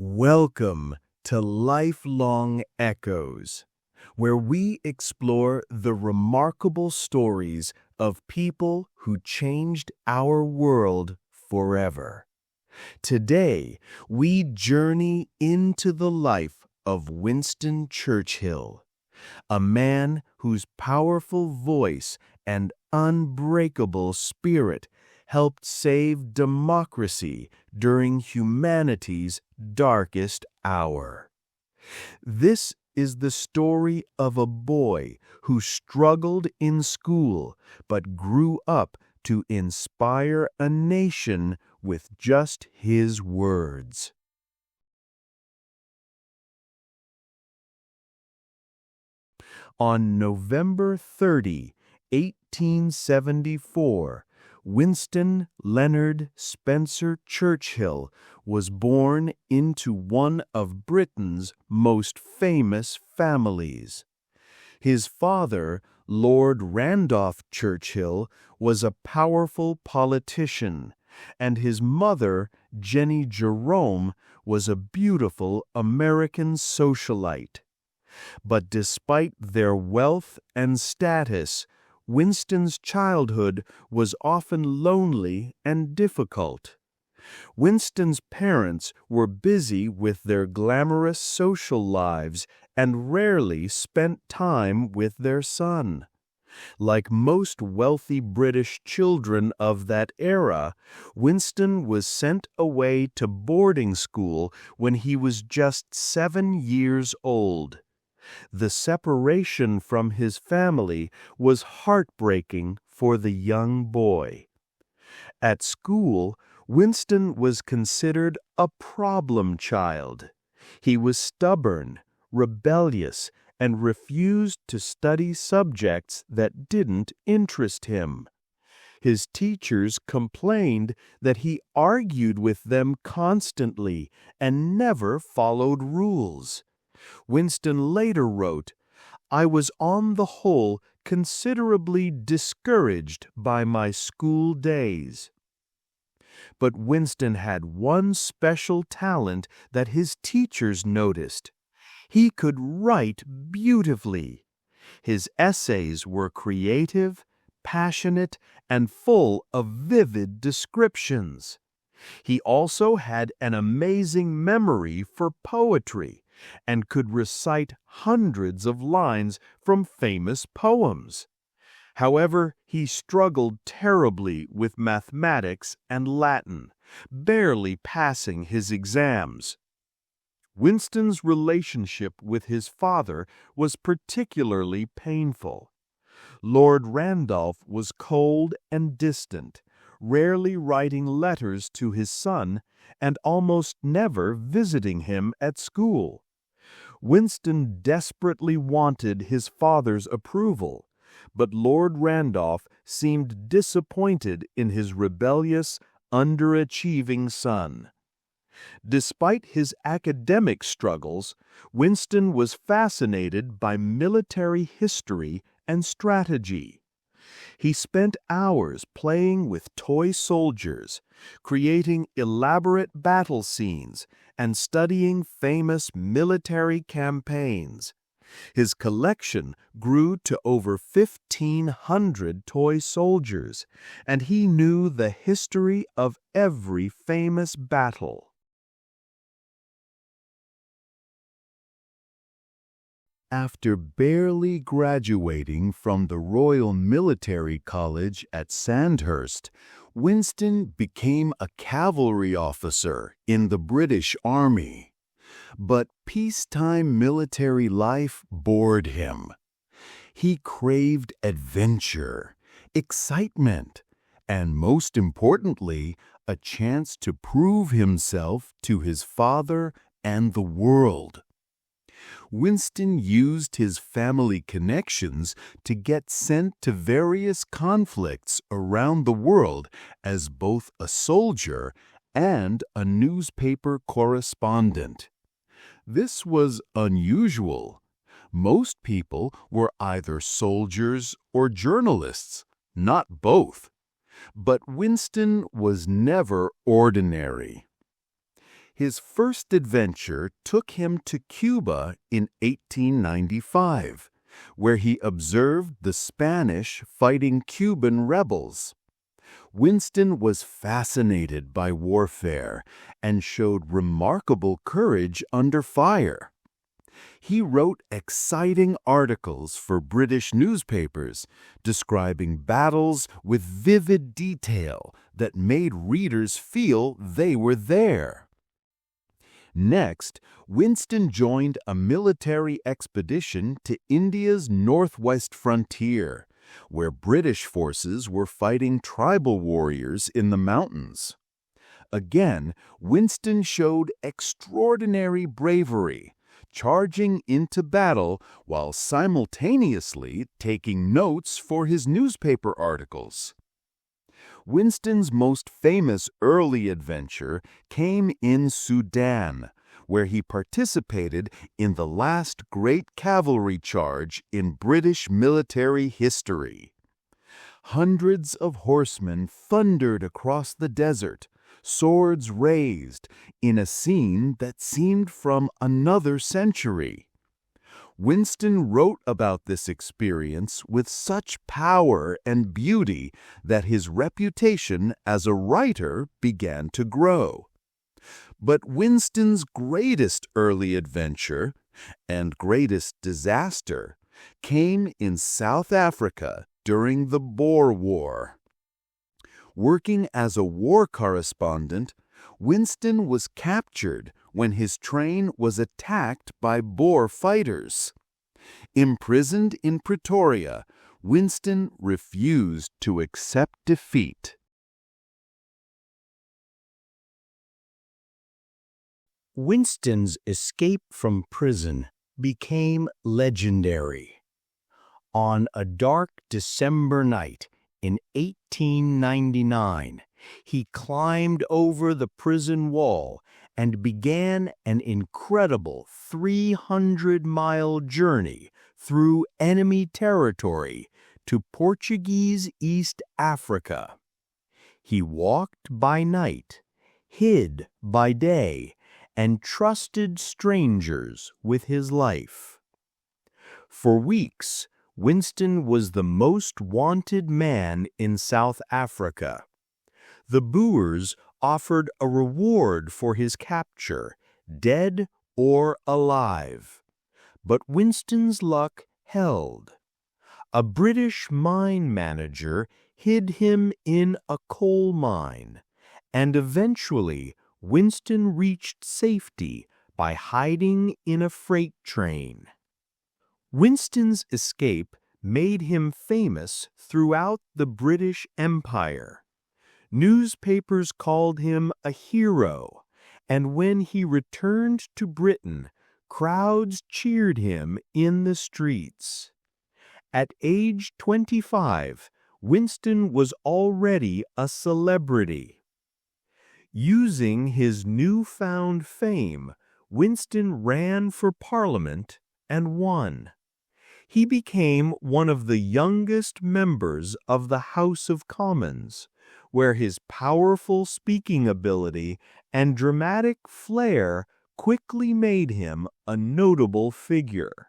Welcome to Lifelong Echoes, where we explore the remarkable stories of people who changed our world forever. Today, we journey into the life of Winston Churchill, a man whose powerful voice and unbreakable spirit helped save democracy during humanity's darkest hour. This is the story of a boy who struggled in school but grew up to inspire a nation with just his words. On November 30, 1874, Winston Leonard Spencer Churchill was born into one of Britain's most famous families. His father, Lord Randolph Churchill, was a powerful politician, and his mother, Jenny Jerome, was a beautiful American socialite. But despite their wealth and status, Winston's childhood was often lonely and difficult. Winston's parents were busy with their glamorous social lives and rarely spent time with their son. Like most wealthy British children of that era, Winston was sent away to boarding school when he was just 7 years old. The separation from his family was heartbreaking for the young boy. At school, Winston was considered a problem child. He was stubborn, rebellious, and refused to study subjects that didn't interest him. His teachers complained that he argued with them constantly and never followed rules. Winston later wrote, "I was on the whole considerably discouraged by my school days." But Winston had one special talent that his teachers noticed. He could write beautifully. His essays were creative, passionate, and full of vivid descriptions. He also had an amazing memory for poetry and could recite hundreds of lines from famous poems. However, he struggled terribly with mathematics and Latin, barely passing his exams. Winston's relationship with his father was particularly painful. Lord Randolph was cold and distant, rarely writing letters to his son and almost never visiting him at school. Winston desperately wanted his father's approval, but Lord Randolph seemed disappointed in his rebellious, underachieving son. Despite his academic struggles, Winston was fascinated by military history and strategy. He spent hours playing with toy soldiers, creating elaborate battle scenes, and studying famous military campaigns. His collection grew to over 1,500 toy soldiers, and he knew the history of every famous battle. After barely graduating from the Royal Military College at Sandhurst, Winston became a cavalry officer in the British Army. But peacetime military life bored him. He craved adventure, excitement, and most importantly, a chance to prove himself to his father and the world. Winston used his family connections to get sent to various conflicts around the world as both a soldier and a newspaper correspondent. This was unusual. Most people were either soldiers or journalists, not both. But Winston was never ordinary. His first adventure took him to Cuba in 1895, where he observed the Spanish fighting Cuban rebels. Winston was fascinated by warfare and showed remarkable courage under fire. He wrote exciting articles for British newspapers, describing battles with vivid detail that made readers feel they were there. Next, Winston joined a military expedition to India's northwest frontier, where British forces were fighting tribal warriors in the mountains. Again, Winston showed extraordinary bravery, charging into battle while simultaneously taking notes for his newspaper articles. Winston's most famous early adventure came in Sudan, where he participated in the last great cavalry charge in British military history. Hundreds of horsemen thundered across the desert, swords raised, in a scene that seemed from another century. Winston wrote about this experience with such power and beauty that his reputation as a writer began to grow. But Winston's greatest early adventure and greatest disaster came in South Africa during the Boer War. Working as a war correspondent, Winston was captured when his train was attacked by Boer fighters. Imprisoned in Pretoria, Winston refused to accept defeat. Winston's escape from prison became legendary. On a dark December night in 1899, he climbed over the prison wall and began an incredible 300-mile journey through enemy territory to Portuguese East Africa. He walked by night, hid by day, and trusted strangers with his life. For weeks, Winston was the most wanted man in South Africa. The Boers offered a reward for his capture, dead or alive. But Winston's luck held. A British mine manager hid him in a coal mine, and eventually Winston reached safety by hiding in a freight train. Winston's escape made him famous throughout the British Empire. Newspapers called him a hero, and when he returned to Britain, crowds cheered him in the streets. At age 25, Winston was already a celebrity. Using his newfound fame, Winston ran for Parliament and won. He became one of the youngest members of the House of Commons, where his powerful speaking ability and dramatic flair quickly made him a notable figure.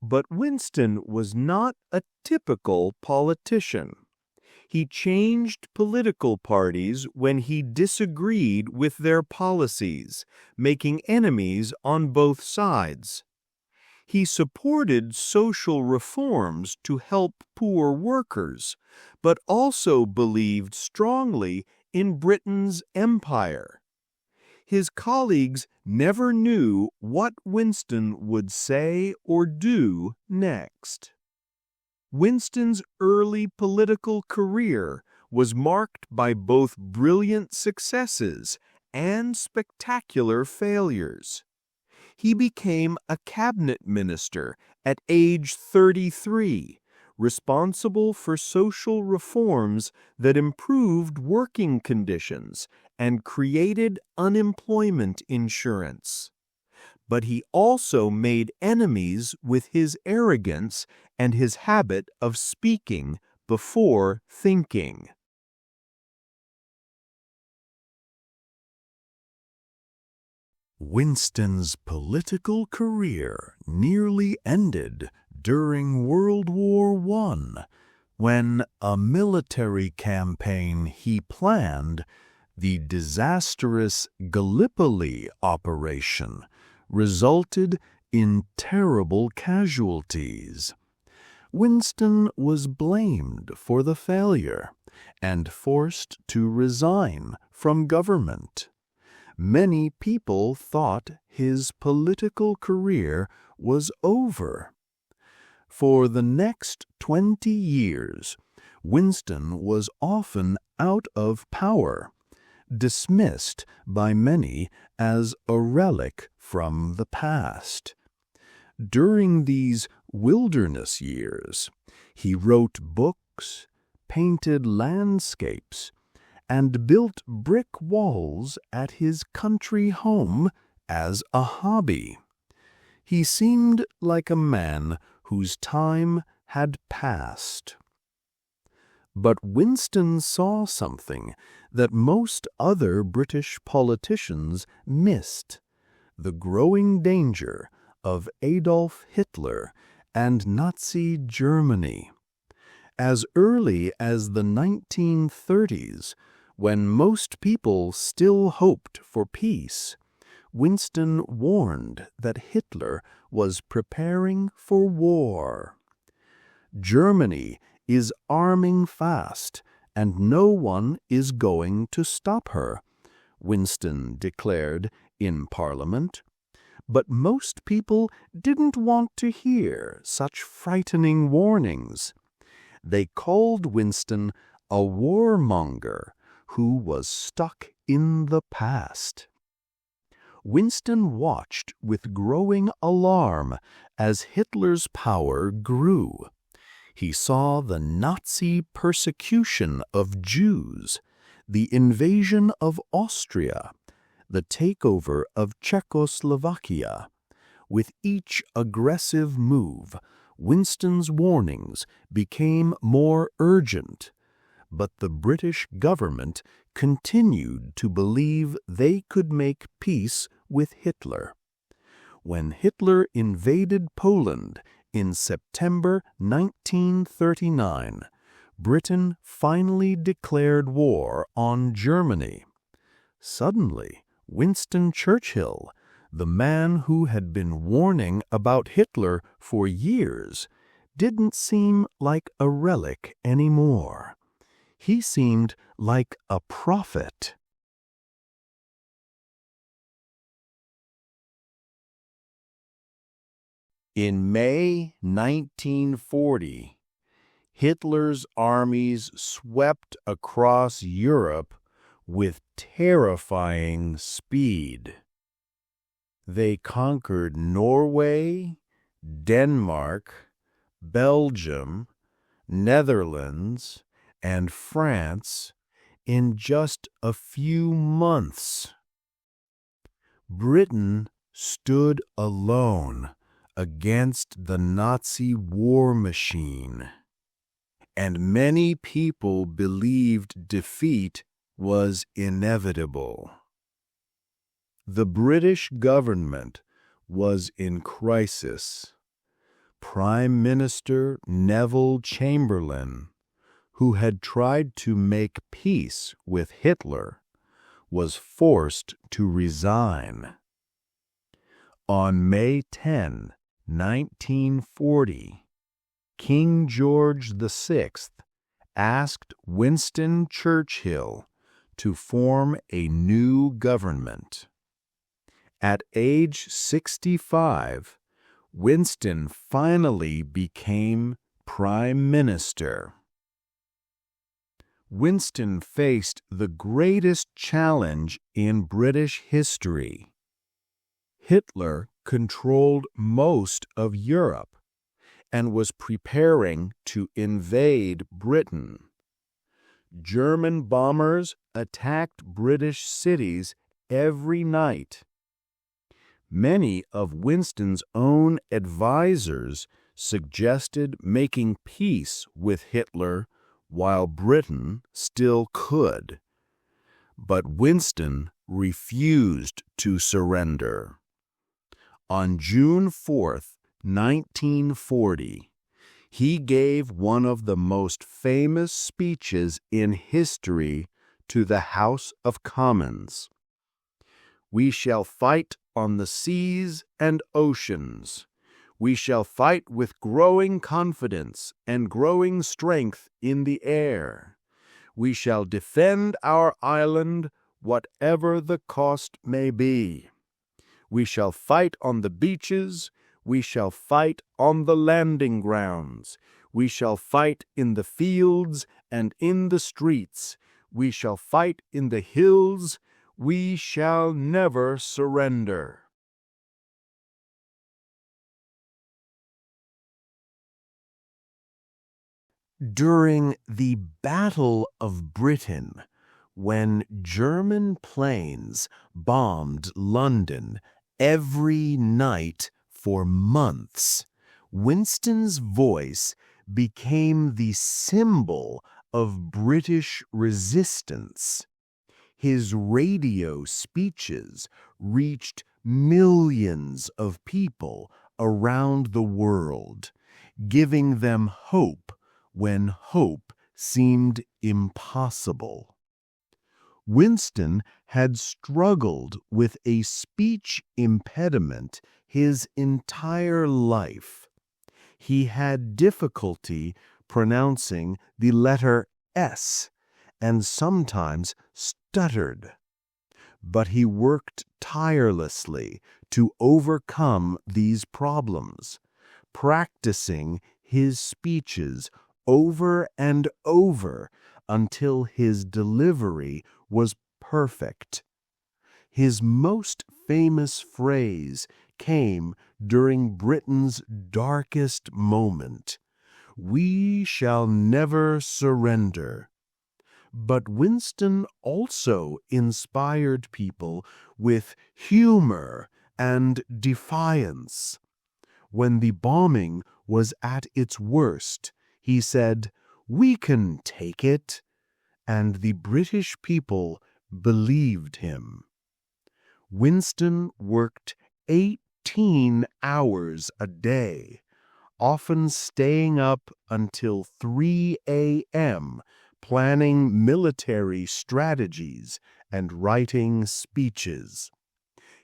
But Winston was not a typical politician. He changed political parties when he disagreed with their policies, making enemies on both sides. He supported social reforms to help poor workers, but also believed strongly in Britain's empire. His colleagues never knew what Winston would say or do next. Winston's early political career was marked by both brilliant successes and spectacular failures. He became a cabinet minister at age 33, responsible for social reforms that improved working conditions and created unemployment insurance. But he also made enemies with his arrogance and his habit of speaking before thinking. Winston's political career nearly ended during World War I, when a military campaign he planned, the disastrous Gallipoli operation, resulted in terrible casualties. Winston was blamed for the failure and forced to resign from government. Many people thought his political career was over. For the next 20 years, Winston was often out of power, dismissed by many as a relic from the past. During these wilderness years, he wrote books, painted landscapes, and built brick walls at his country home as a hobby. He seemed like a man whose time had passed. But Winston saw something that most other British politicians missed: the growing danger of Adolf Hitler and Nazi Germany. As early as the 1930s, when most people still hoped for peace, Winston warned that Hitler was preparing for war. Germany is arming fast, and no one is going to stop her, Winston declared in Parliament. But most people didn't want to hear such frightening warnings. They called Winston a warmonger who was stuck in the past. Winston watched with growing alarm as Hitler's power grew. He saw the Nazi persecution of Jews, the invasion of Austria, the takeover of Czechoslovakia. With each aggressive move, Winston's warnings became more urgent, but the British government continued to believe they could make peace with Hitler. When Hitler invaded Poland in September 1939, Britain finally declared war on Germany. Suddenly, Winston Churchill, the man who had been warning about Hitler for years, didn't seem like a relic anymore. He seemed like a prophet. In May 1940, Hitler's armies swept across Europe with terrifying speed. They conquered Norway, Denmark, Belgium, Netherlands, and France in just a few months. Britain stood alone against the Nazi war machine, and many people believed defeat was inevitable. The British government was in crisis. Prime Minister Neville Chamberlain, who had tried to make peace with Hitler, was forced to resign. On May 10, 1940, King George VI asked Winston Churchill to form a new government. At age 65, Winston finally became Prime Minister. Winston faced the greatest challenge in British history. Hitler controlled most of Europe and was preparing to invade Britain. German bombers attacked British cities every night. Many of Winston's own advisors suggested making peace with Hitler while Britain still could. But Winston refused to surrender. On June 4th, 1940, he gave one of the most famous speeches in history to the House of Commons. "We shall fight on the seas and oceans. We shall fight with growing confidence and growing strength in the air. We shall defend our island, whatever the cost may be. We shall fight on the beaches. We shall fight on the landing grounds. We shall fight in the fields and in the streets. We shall fight in the hills. We shall never surrender." During the Battle of Britain, when German planes bombed London every night for months, Winston's voice became the symbol of British resistance. His radio speeches reached millions of people around the world, giving them hope when hope seemed impossible. Winston had struggled with a speech impediment his entire life. He had difficulty pronouncing the letter S and sometimes stuttered. But he worked tirelessly to overcome these problems, practicing his speeches over and over until his delivery was perfect. His most famous phrase came during Britain's darkest moment: "We shall never surrender." But Winston also inspired people with humor and defiance. When the bombing was at its worst, he said, "We can take it," and the British people believed him. Winston worked 18 hours a day, often staying up until 3 a.m., planning military strategies and writing speeches.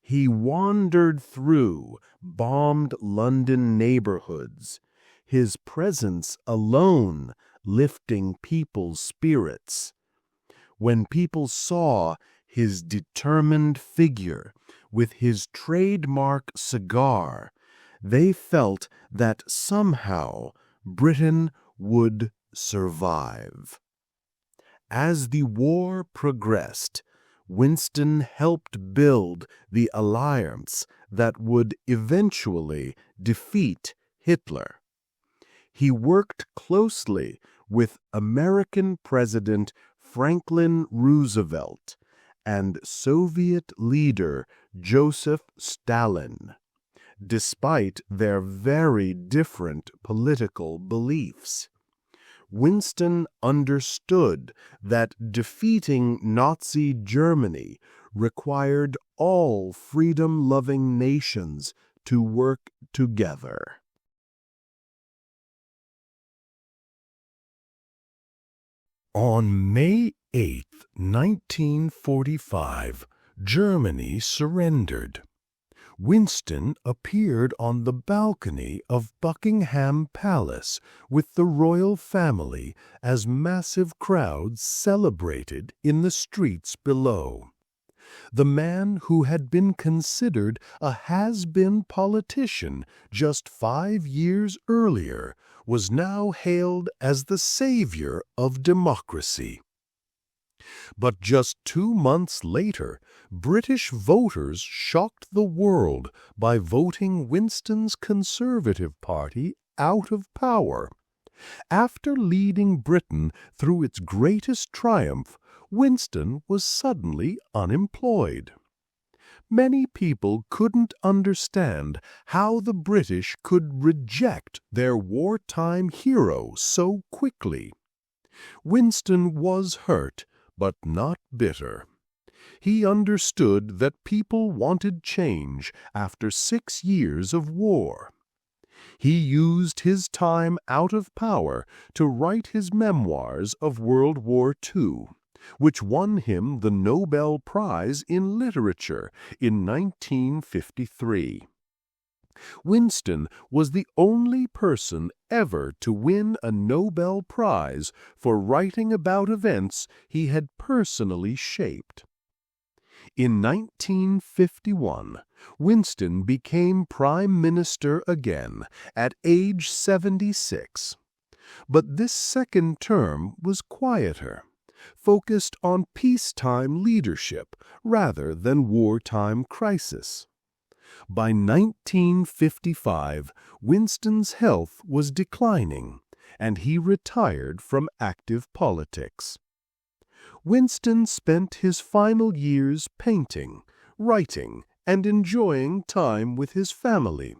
He wandered through bombed London neighborhoods, his presence alone lifting people's spirits. When people saw his determined figure with his trademark cigar, they felt that somehow Britain would survive. As the war progressed, Winston helped build the alliance that would eventually defeat Hitler. He worked closely with American President Franklin Roosevelt and Soviet leader Joseph Stalin, despite their very different political beliefs. Winston understood that defeating Nazi Germany required all freedom-loving nations to work together. On May 8, 1945, Germany surrendered. Winston appeared on the balcony of Buckingham Palace with the royal family as massive crowds celebrated in the streets below. The man who had been considered a has-been politician just 5 years earlier was now hailed as the savior of democracy. But just 2 months later, British voters shocked the world by voting Winston's Conservative Party out of power. After leading Britain through its greatest triumph, Winston was suddenly unemployed. Many people couldn't understand how the British could reject their wartime hero so quickly. Winston was hurt, but not bitter. He understood that people wanted change after 6 years of war. He used his time out of power to write his memoirs of World War II, which won him the Nobel Prize in Literature in 1953. Winston was the only person ever to win a Nobel Prize for writing about events he had personally shaped. In 1951, Winston became Prime Minister again at age 76. But this second term was quieter, focused on peacetime leadership rather than wartime crisis. By 1955, Winston's health was declining, and he retired from active politics. Winston spent his final years painting, writing, and enjoying time with his family.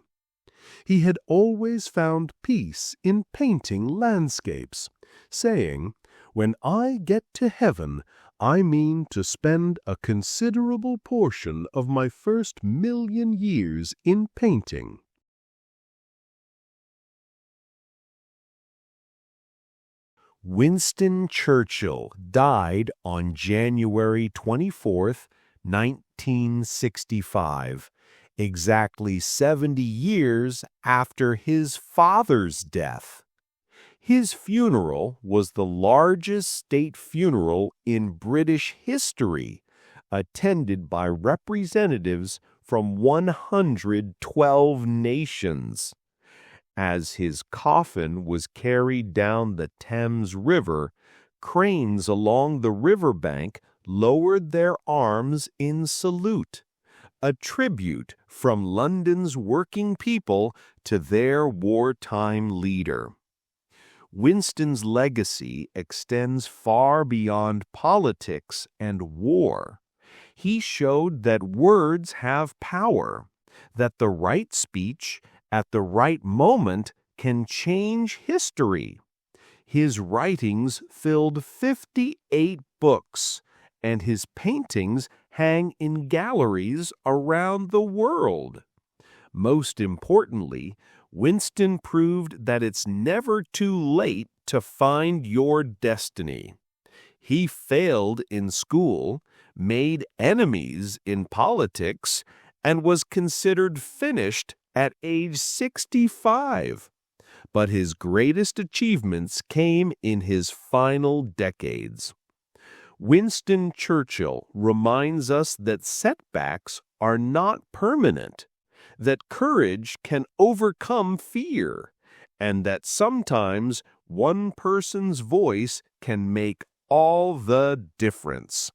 He had always found peace in painting landscapes, saying, "When I get to heaven, I mean to spend a considerable portion of my first 1,000,000 years in painting." Winston Churchill died on January 24, 1965, exactly 70 years after his father's death. His funeral was the largest state funeral in British history, attended by representatives from 112 nations. As his coffin was carried down the Thames River, cranes along the riverbank lowered their arms in salute, a tribute from London's working people to their wartime leader. Winston's legacy extends far beyond politics and war. He showed that words have power, that the right speech at the right moment can change history. His writings filled 58 books, and his paintings hang in galleries around the world. Most importantly, Winston proved that it's never too late to find your destiny. He failed in school, made enemies in politics, and was considered finished at age 65. But his greatest achievements came in his final decades. Winston Churchill reminds us that setbacks are not permanent, that courage can overcome fear, and that sometimes one person's voice can make all the difference.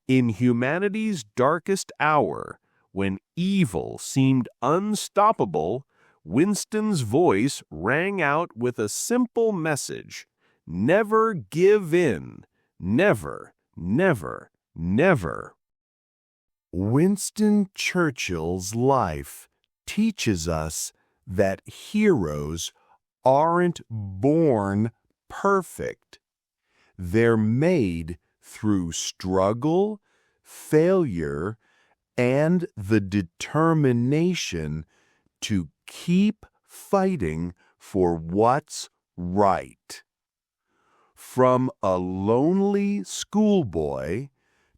In humanity's darkest hour, when evil seemed unstoppable, Winston's voice rang out with a simple message: never give in, never, never, never. Winston Churchill's life teaches us that heroes aren't born perfect. They're made through struggle, failure, and the determination to keep fighting for what's right. From a lonely schoolboy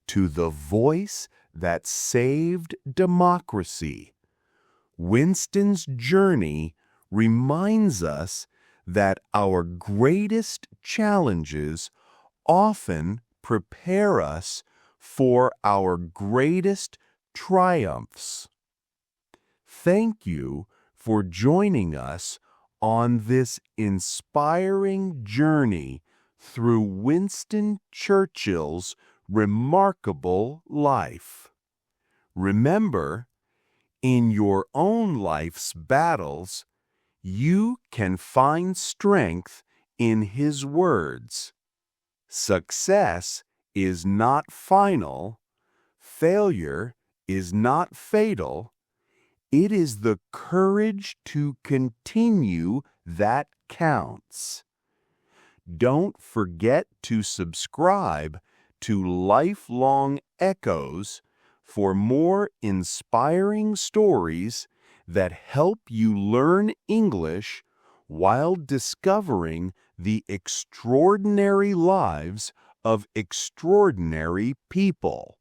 to the voice that saved democracy, Winston's journey reminds us that our greatest challenges often prepare us for our greatest triumphs. Thank you for joining us on this inspiring journey through Winston Churchill's remarkable life. Remember, in your own life's battles, you can find strength in his words. Success is not final. Failure is not fatal. It is the courage to continue that counts. Don't forget to subscribe to lifelong echoes for more inspiring stories that help you learn English while discovering the extraordinary lives of extraordinary people.